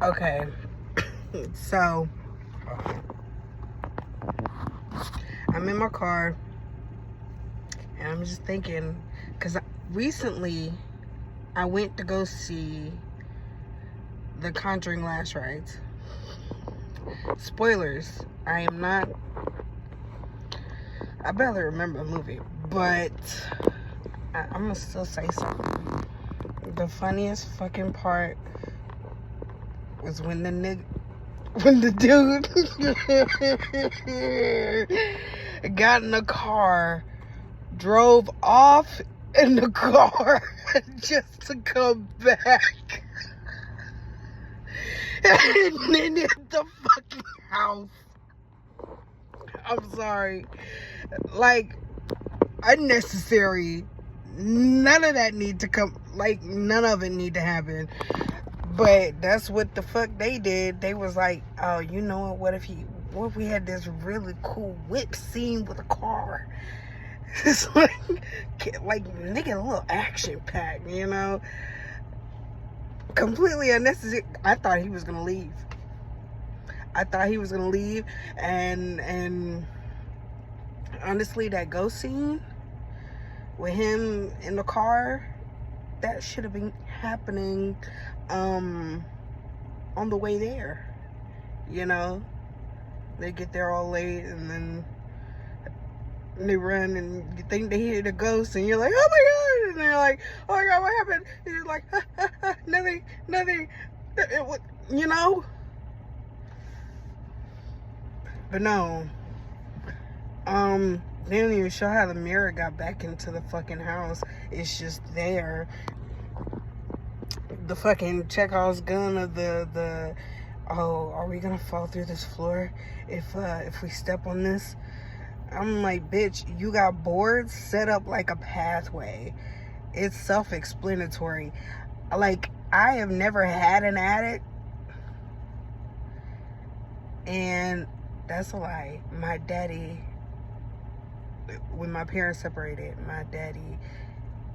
Okay. So, I'm in my car, and I'm just thinking, because recently, I went to go see the Conjuring last rites. Spoilers, I barely remember the movie, but I'm gonna still say something. The funniest fucking part was when the dude got in the car, drove off in the car just to come back and then hit the fucking house. I'm sorry. Like, unnecessary. None of that need to come. Like, none of it need to happen. But that's what the fuck they did. They was like, oh, you know what? What if we had this really cool whip scene with a car? It's like nigga, a little action pack, you know? Completely unnecessary. I thought he was gonna leave. And honestly, that ghost scene with him in the car, that should have been happening on the way there. You know, they get there all late, and then they run, and you think they hear the ghost, and you're like, oh my god, and they're like, oh my god, what happened? And you're like, nothing, you know. But no, they don't even show how the mirror got back into the fucking house. It's just there. The fucking Chekhov's gun of the oh, are we gonna fall through this floor if we step on this? I'm like, bitch, you got boards set up like a pathway. It's self-explanatory. Like, I have never had an attic, and that's a lie. My daddy, when my parents separated, my daddy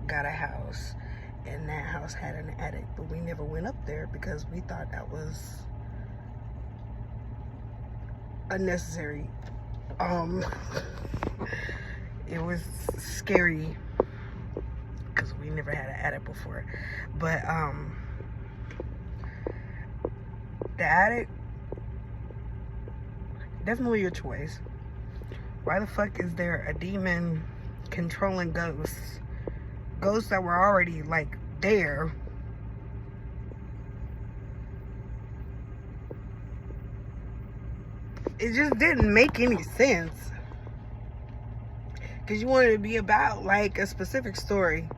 got a house, and that house had an attic, but we never went up there because we thought that was unnecessary. It was scary because we never had an attic before. But the attic, definitely your choice. Why the fuck is there a demon controlling ghosts that were already like there? It just didn't make any sense, because you wanted to be about like a specific story,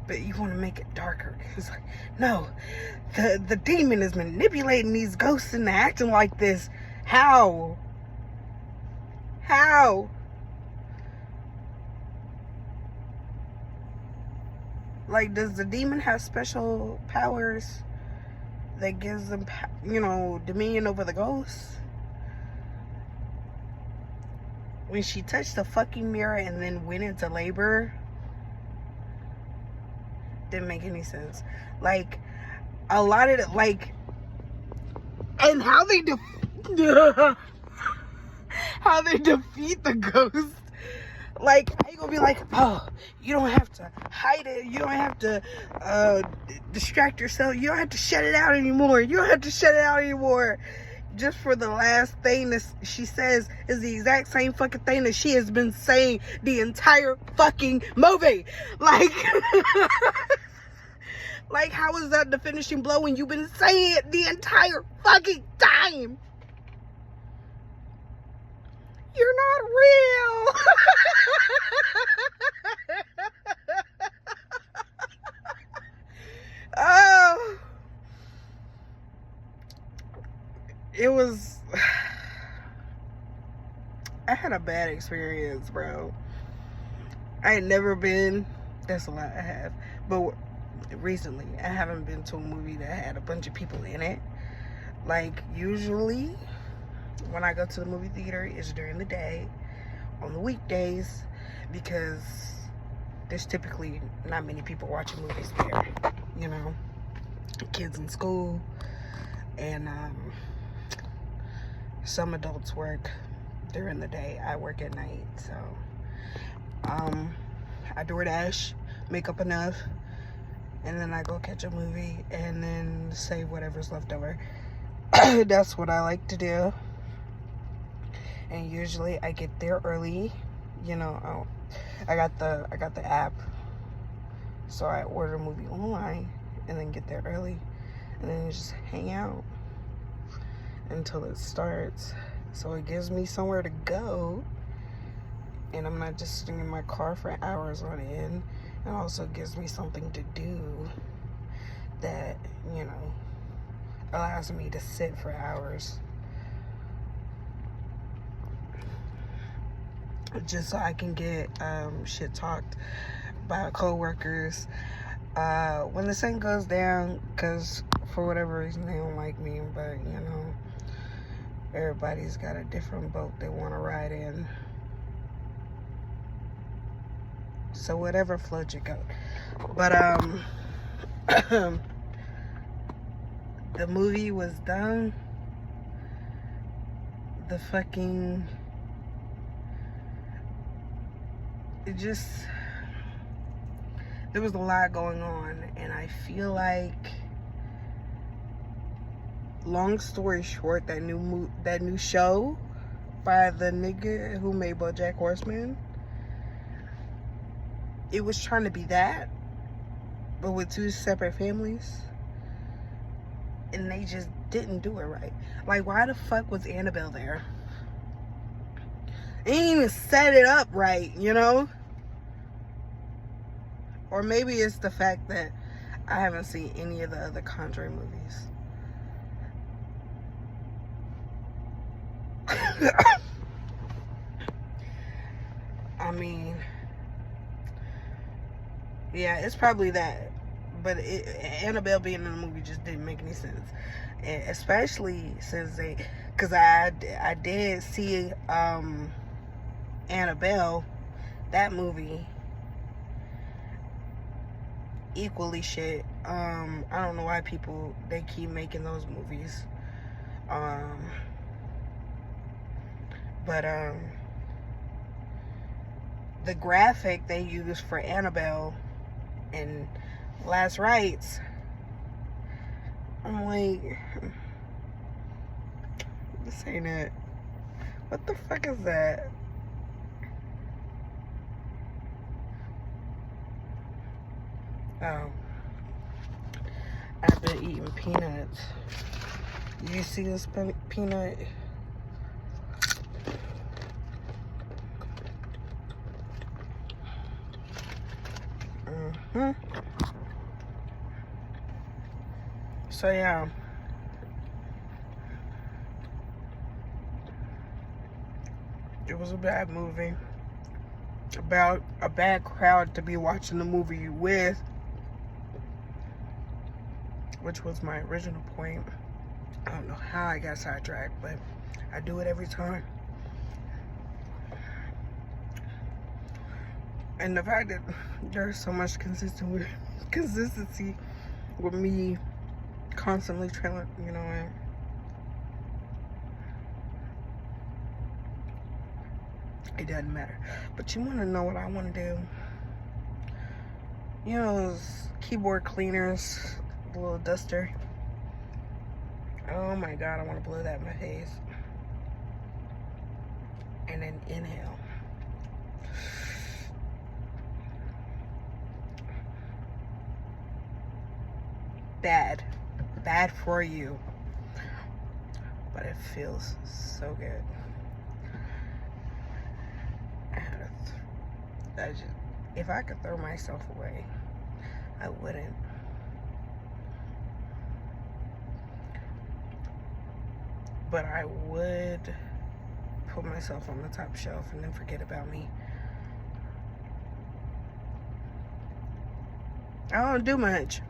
but you want to make it darker. It's like, no, the demon is manipulating these ghosts into acting like this. How? Like, does the demon have special powers that gives them, you know, dominion over the ghosts? When she touched the fucking mirror and then went into labor, didn't make any sense. Like, a lot of it, like, and how they defeat the ghost. Like, how you gonna be like, oh, you don't have to hide it, you don't have to distract yourself, you don't have to shut it out anymore, just for the last thing that she says is the exact same fucking thing that she has been saying the entire fucking movie. Like, like, how is that the finishing blow when you've been saying it the entire fucking time? You're not real. Oh, it was. I had a bad experience, bro. I had never been. That's a lot I have, but recently I haven't been to a movie that had a bunch of people in it. Like, usually when I go to the movie theater, it's during the day, on the weekdays, because there's typically not many people watching movies there, you know, kids in school, And some adults work during the day. I work at night, so I DoorDash, make up enough, and then I go catch a movie and then save whatever's left over. That's what I like to do. And usually I get there early. You know, I got the app, so I order a movie online and then get there early, and then just hang out until it starts. So it gives me somewhere to go, and I'm not just sitting in my car for hours on end. It also gives me something to do that, you know, allows me to sit for hours, just so I can get shit talked by coworkers when the sun goes down, because for whatever reason they don't like me. But you know, everybody's got a different boat they want to ride in, so whatever floats your boat. But the movie was done. The fucking, it just, there was a lot going on, and I feel like, long story short, that new show by the nigga who made BoJack Horseman, it was trying to be that, but with two separate families, and they just didn't do it right. Like, why the fuck was Annabelle there? They didn't even set it up right, you know? Or maybe it's the fact that I haven't seen any of the other Conjuring movies. I mean, yeah, it's probably that. But Annabelle being in the movie just didn't make any sense. And especially since because I did see Annabelle, that movie, equally shit. I don't know why they keep making those movies. But the graphic they used for Annabelle and Last Rites, I'm like, this ain't it. What the fuck is that? Oh, I've been eating peanuts. You see this peanut? So yeah, it was a bad movie, about a bad crowd to be watching the movie with, which was my original point. I don't know how I got sidetracked, but I do it every time. And the fact that there's so much consistency with me constantly trailing, you know, and it doesn't matter. But you want to know what I want to do? You know, those keyboard cleaners, the little duster. Oh my god, I want to blow that in my face. And then inhale. Bad for you, but it feels so good. If I could throw myself away, I wouldn't. But I would put myself on the top shelf and then forget about me. I don't do much.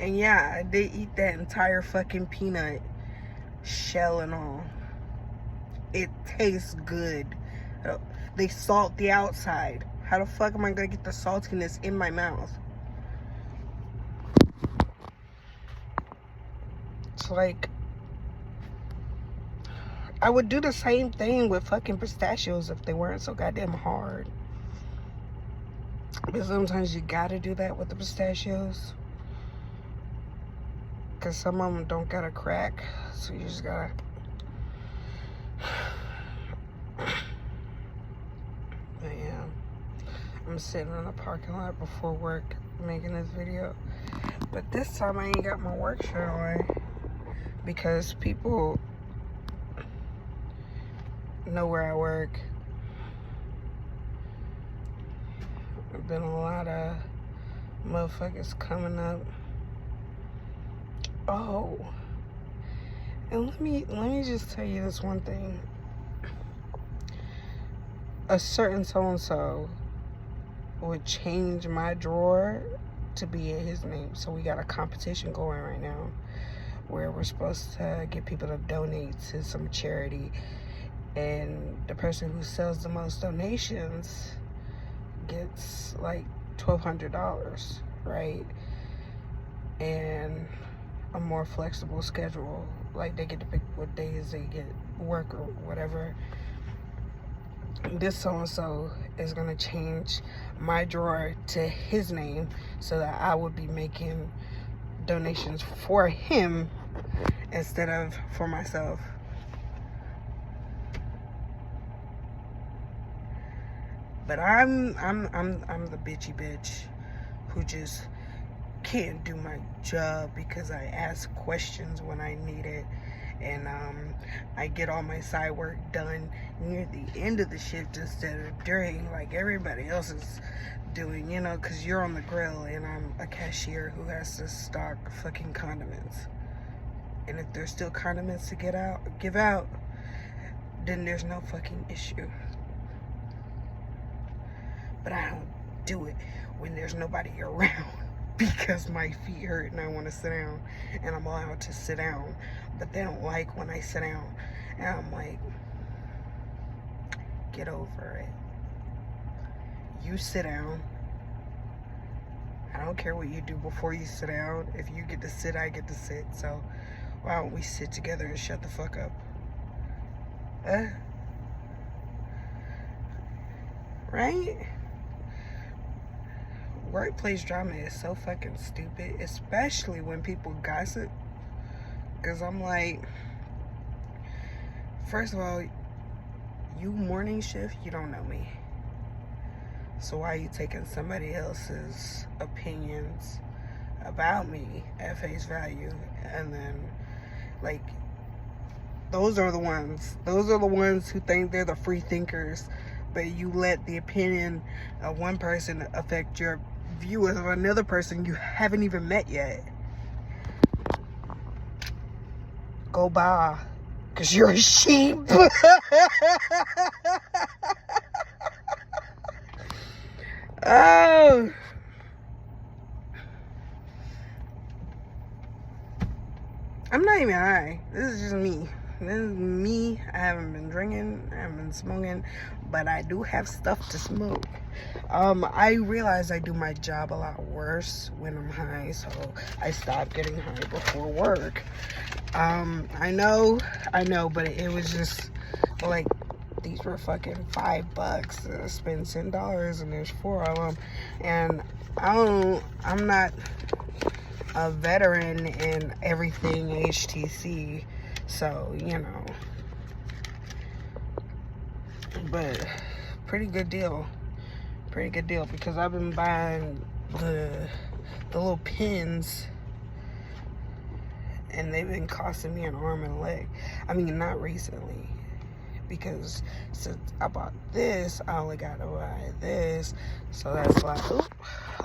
And yeah, I did eat that entire fucking peanut, shell and all. It tastes good. They salt the outside. How the fuck am I gonna get the saltiness in my mouth? It's like, I would do the same thing with fucking pistachios if they weren't so goddamn hard. But sometimes you gotta do that with the pistachios, because some of them don't got a crack, so you just gotta. But yeah, I'm sitting in the parking lot before work making this video, but this time I ain't got my work shirt on because people know where I work. There's been a lot of motherfuckers coming up. Oh, and let me just tell you this one thing. A certain so-and-so would change my drawer to be in his name. So we got a competition going right now where we're supposed to get people to donate to some charity, and the person who sells the most donations gets like $1,200, right? And a more flexible schedule, like they get to pick what days they get work or whatever. This so-and-so is gonna change my drawer to his name so that I would be making donations for him instead of for myself. But I'm the bitchy bitch who just can't do my job because I ask questions when I need it, and I get all my side work done near the end of the shift instead of during, like everybody else is doing, you know, because you're on the grill and I'm a cashier who has to stock fucking condiments. And if there's still condiments to give out, then there's no fucking issue. But I don't do it when there's nobody around because my feet hurt and I want to sit down, and I'm allowed to sit down, but they don't like when I sit down, and I'm like, get over it. You sit down. I don't care what you do before you sit down. If you get to sit, I get to sit. So why don't we sit together and shut the fuck up? Right? Workplace drama is so fucking stupid, especially when people gossip. Because I'm like, first of all, you morning shift, you don't know me. So why are you taking somebody else's opinions about me at face value? And then, like, those are the ones who think they're the free thinkers, but you let the opinion of one person affect your view of another person you haven't even met yet. Go by, because you're a sheep. Oh. I'm not even high. This is just me. This is me. I haven't been drinking. I haven't been smoking. But I do have stuff to smoke. I realize I do my job a lot worse when I'm high. So I stopped getting high before work. I know. But it was just like, these were fucking $5. I spent $10 and there's 4 of them. And I'm not a veteran in everything HTC, so you know, but pretty good deal because I've been buying the little pins, and they've been costing me an arm and a leg. I mean, not recently, because since I bought this, I only got to buy this, so that's a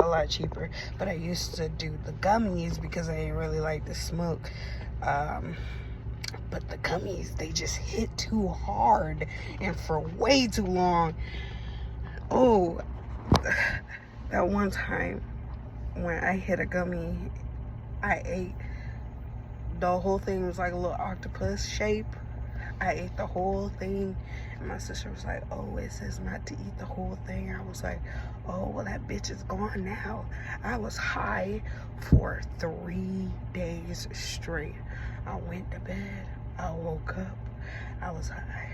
lot cheaper. But I used to do the gummies because I didn't really like to smoke. But the gummies, they just hit too hard and for way too long. Oh, that one time when I hit a gummy, I ate, the whole thing was like a little octopus shape. I ate the whole thing. And my sister was like, oh, it says not to eat the whole thing. I was like, oh, well, that bitch is gone now. I was high for 3 days straight. I went to bed. I woke up. I was high.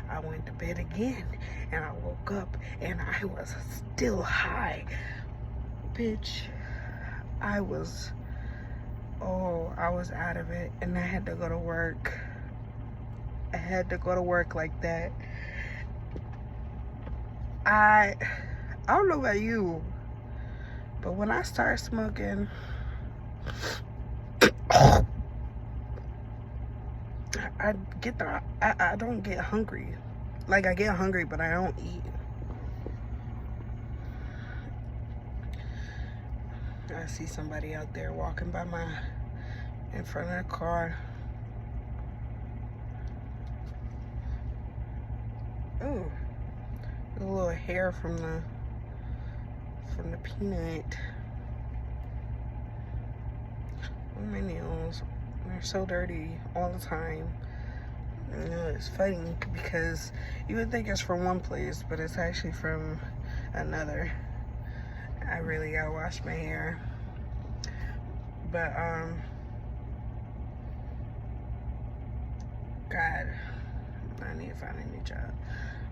I went to bed again. And I woke up. And I was still high. Bitch, I was out of it. And I had to go to work. I had to go to work like that. I don't know about you, but when I start smoking, I don't get hungry. Like, I get hungry, but I don't eat. I see somebody out there walking by in front of the car. Ooh, a little hair from the peanut. Oh, my nails, they're so dirty all the time. You know, it's funny because you would think it's from one place, but it's actually from another. I really gotta wash my hair. But God, I need to find a new job.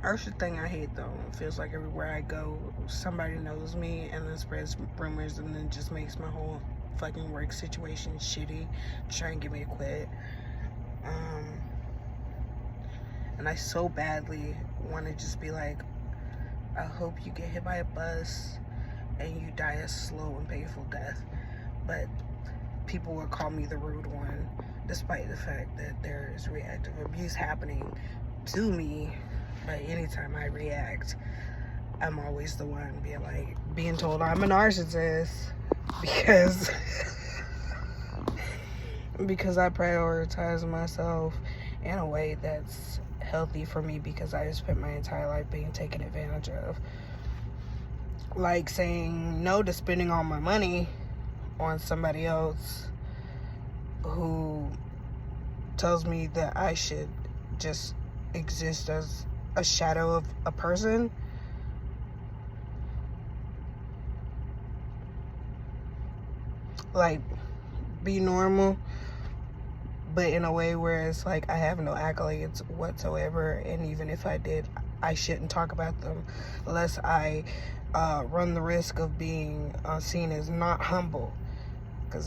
That's the thing I hate though. It feels like everywhere I go, somebody knows me and then spreads rumors and then just makes my whole fucking work situation shitty, trying to get me to quit. And I so badly want to just be like, I hope you get hit by a bus and you die a slow and painful death. But people would call me the rude one, despite the fact that there is reactive abuse happening to me. But anytime I react, I'm always the one being told I'm a narcissist because I prioritize myself in a way that's healthy for me, because I spent my entire life being taken advantage of. Like saying no to spending all my money on somebody else who tells me that I should just exist as a shadow of a person. Like, be normal, but in a way where it's like I have no accolades whatsoever, and even if I did, I shouldn't talk about them unless I run the risk of being seen as not humble, because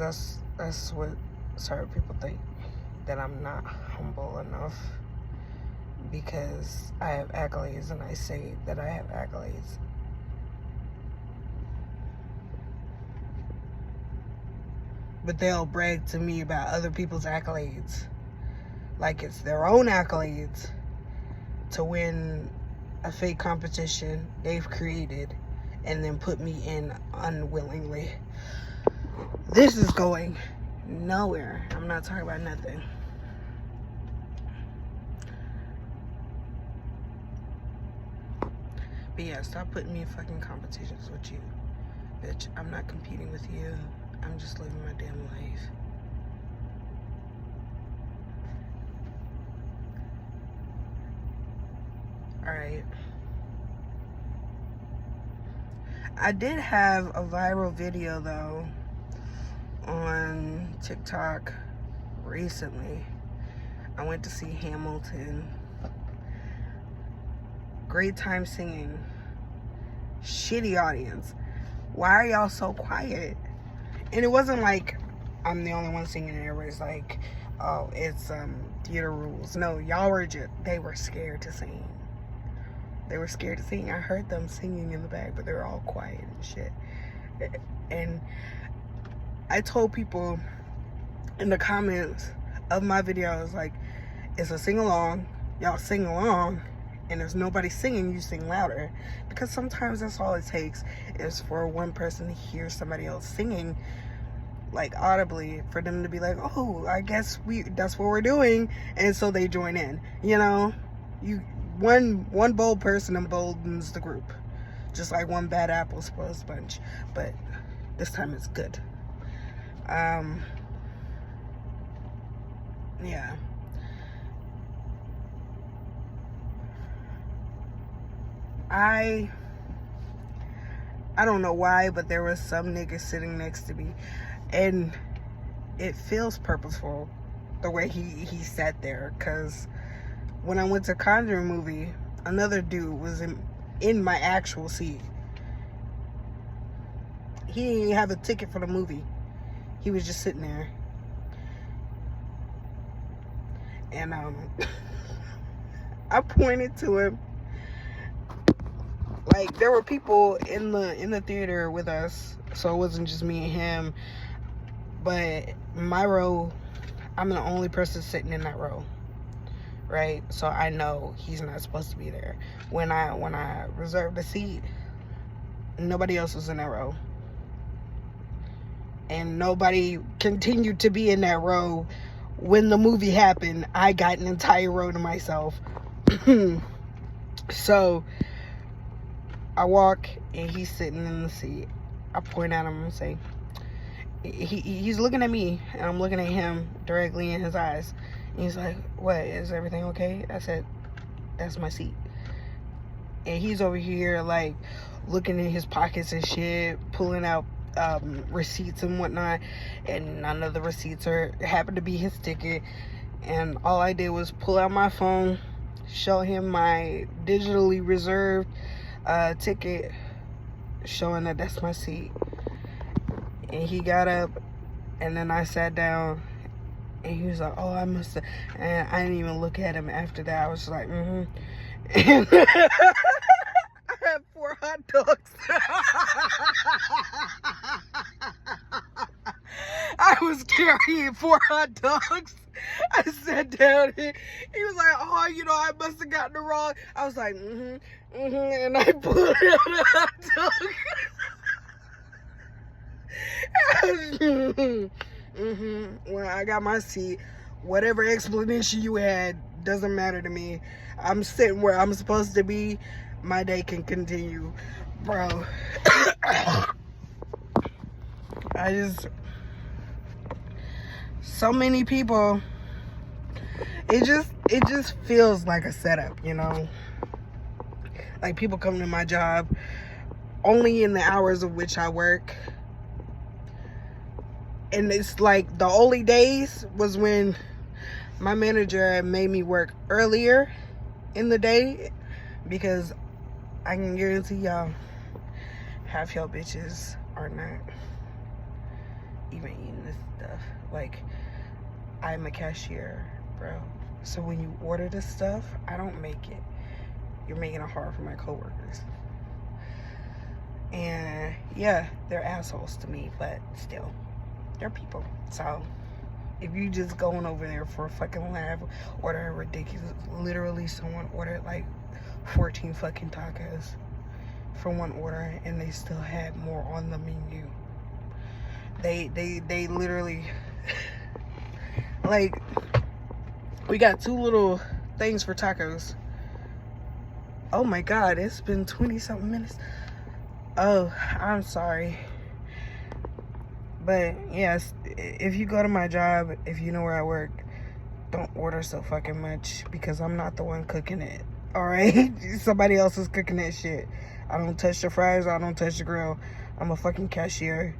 that's what certain people think, that I'm not humble enough because I have accolades and I say that I have accolades. But they'll brag to me about other people's accolades like it's their own accolades to win a fake competition they've created and then put me in unwillingly. This is going nowhere. I'm not talking about nothing. But yeah, stop putting me in fucking competitions with you. Bitch, I'm not competing with you. I'm just living my damn life. Alright. I did have a viral video though on TikTok recently. I went to see Hamilton. Great time singing. Shitty audience. Why are y'all so quiet? And it wasn't like I'm the only one singing and everybody's like, oh, it's theater rules. No, y'all were they were scared to sing. They were scared to sing. I heard them singing in the back, but they were all quiet and shit. And I told people in the comments of my video, I was like, it's a sing-along. Y'all sing along. And there's nobody singing, you sing louder. Because sometimes that's all it takes, is for one person to hear somebody else singing, like audibly, for them to be like, oh, I guess that's what we're doing. And so they join in, you know? One bold person emboldens the group. Just like one bad apple spoils a bunch. But this time it's good. Yeah. I don't know why, but there was some nigga sitting next to me, and it feels purposeful the way he sat there. Because when I went to Conjuring movie, another dude was in my actual seat. He didn't even have a ticket for the movie. He was just sitting there. And I pointed to him. Like, there were people in the theater with us, so it wasn't just me and him. But my row, I'm the only person sitting in that row, right? So I know he's not supposed to be there. When I reserved a seat, nobody else was in that row, and nobody continued to be in that row. When the movie happened, I got an entire row to myself. So I walk, and he's sitting in the seat. I point at him and say, he's looking at me, and I'm looking at him directly in his eyes. And he's like, "What, is everything okay?" I said, "That's my seat." And he's over here, like, looking in his pockets and shit, pulling out receipts and whatnot, and none of the receipts happened to be his ticket. And all I did was pull out my phone, show him my digitally reserved ticket, showing that that's my seat. And he got up, and then I sat down, and he was like, "Oh, I must have," and I didn't even look at him after that. I was like, and I had 4 hot dogs. I was carrying 4 hot dogs. I sat down, and he was like, "Oh, I must have gotten it wrong." I was like, and I pulled out a hot dog. Well, I got my seat. Whatever explanation you had doesn't matter to me. I'm sitting where I'm supposed to be. My day can continue, bro. So many people, it just feels like a setup, like people come to my job only in the hours of which I work, and it's like the only days was when my manager made me work earlier in the day, because I can guarantee y'all half y'all bitches are not even eating this stuff. Like, I'm a cashier, bro. So when you order this stuff, I don't make it. You're making it hard for my coworkers. And yeah, they're assholes to me, but still, they're people. So if you just going over there for a fucking laugh, order ridiculous, literally someone ordered like 14 fucking tacos for one order, and they still had more on the menu. They literally like, we got 2 little things for tacos. Oh my god, it's been 20 something minutes. Oh, I'm sorry. But yes, if you go to my job, if you know where I work, don't order so fucking much, because I'm not the one cooking it. Alright? Somebody else is cooking that shit. I don't touch the fries, I don't touch the grill. I'm a fucking cashier.